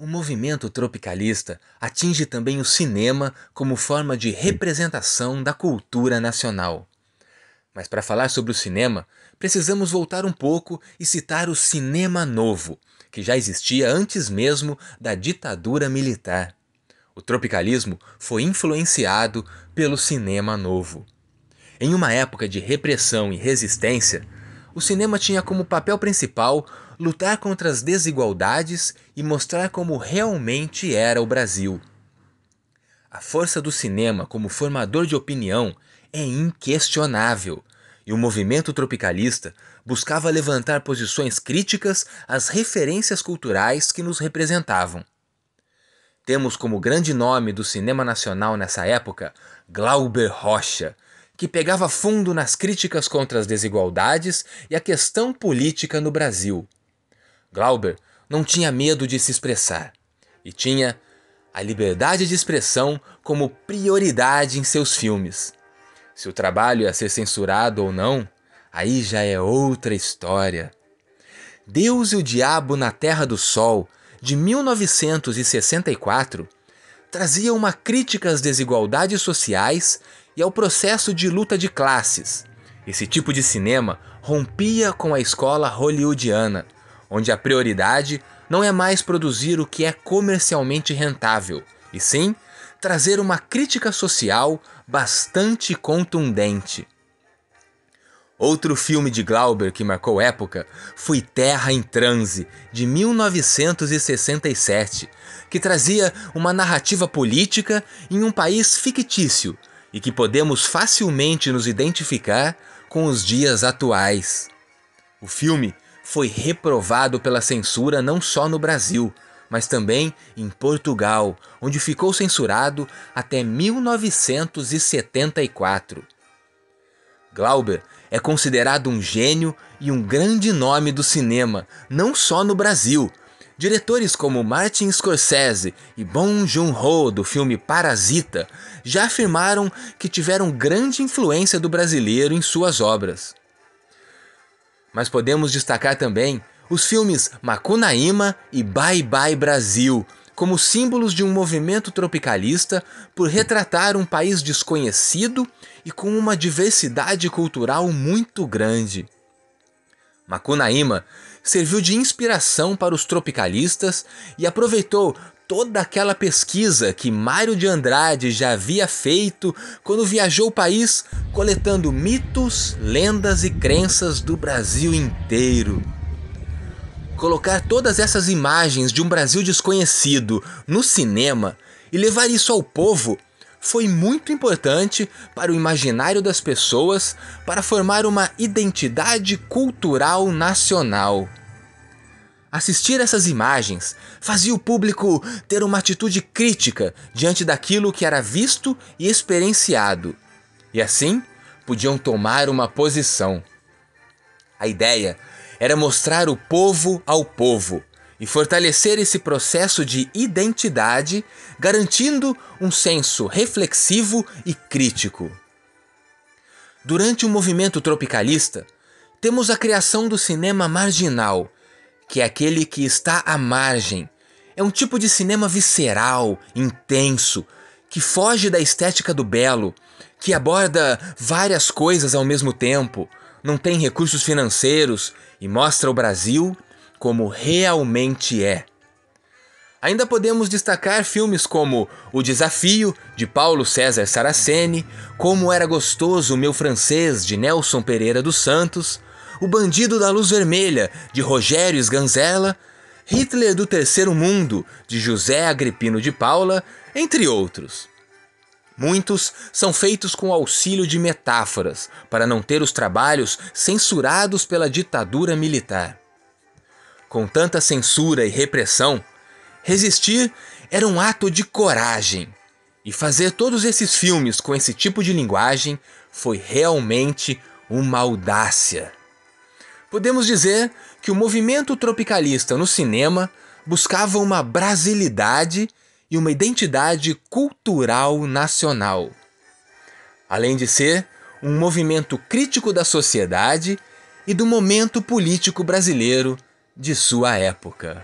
O movimento tropicalista atinge também o cinema como forma de representação da cultura nacional. Mas para falar sobre o cinema, precisamos voltar um pouco e citar o cinema novo, que já existia antes mesmo da ditadura militar. O tropicalismo foi influenciado pelo cinema novo. Em uma época de repressão e resistência, o cinema tinha como papel principal lutar contra as desigualdades e mostrar como realmente era o Brasil. A força do cinema como formador de opinião é inquestionável, e o movimento tropicalista buscava levantar posições críticas às referências culturais que nos representavam. Temos como grande nome do cinema nacional nessa época Glauber Rocha, que pegava fundo nas críticas contra as desigualdades e a questão política no Brasil. Glauber não tinha medo de se expressar e tinha a liberdade de expressão como prioridade em seus filmes. Se o trabalho ia ser censurado ou não, aí já é outra história. Deus e o Diabo na Terra do Sol, de 1964, trazia uma crítica às desigualdades sociais e ao processo de luta de classes. Esse tipo de cinema rompia com a escola hollywoodiana, onde a prioridade não é mais produzir o que é comercialmente rentável, e sim trazer uma crítica social bastante contundente. Outro filme de Glauber que marcou época foi Terra em Transe, de 1967, que trazia uma narrativa política em um país fictício e que podemos facilmente nos identificar com os dias atuais. O filme foi reprovado pela censura não só no Brasil, mas também em Portugal, onde ficou censurado até 1974. Glauber é considerado um gênio e um grande nome do cinema, não só no Brasil. Diretores como Martin Scorsese e Bong Joon-ho, do filme Parasita, já afirmaram que tiveram grande influência do brasileiro em suas obras. Mas podemos destacar também os filmes Macunaíma e Bye Bye Brasil, como símbolos de um movimento tropicalista por retratar um país desconhecido e com uma diversidade cultural muito grande. Macunaíma serviu de inspiração para os tropicalistas e aproveitou toda aquela pesquisa que Mário de Andrade já havia feito quando viajou o país coletando mitos, lendas e crenças do Brasil inteiro. Colocar todas essas imagens de um Brasil desconhecido no cinema e levar isso ao povo foi muito importante para o imaginário das pessoas para formar uma identidade cultural nacional. Assistir essas imagens fazia o público ter uma atitude crítica diante daquilo que era visto e experienciado, e assim podiam tomar uma posição. A ideia era mostrar o povo ao povo e fortalecer esse processo de identidade, garantindo um senso reflexivo e crítico. Durante o movimento tropicalista, temos a criação do cinema marginal, que é aquele que está à margem. É um tipo de cinema visceral, intenso, que foge da estética do belo, que aborda várias coisas ao mesmo tempo, não tem recursos financeiros e mostra o Brasil como realmente é. Ainda podemos destacar filmes como O Desafio, de Paulo César Saraceni, Como Era Gostoso o Meu Francês, de Nelson Pereira dos Santos, O Bandido da Luz Vermelha, de Rogério Sganzerla, Hitler do Terceiro Mundo, de José Agripino de Paula, entre outros. Muitos são feitos com auxílio de metáforas, para não ter os trabalhos censurados pela ditadura militar. Com tanta censura e repressão, resistir era um ato de coragem, e fazer todos esses filmes com esse tipo de linguagem foi realmente uma audácia. Podemos dizer que o movimento tropicalista no cinema buscava uma brasilidade e uma identidade cultural nacional, além de ser um movimento crítico da sociedade e do momento político brasileiro de sua época.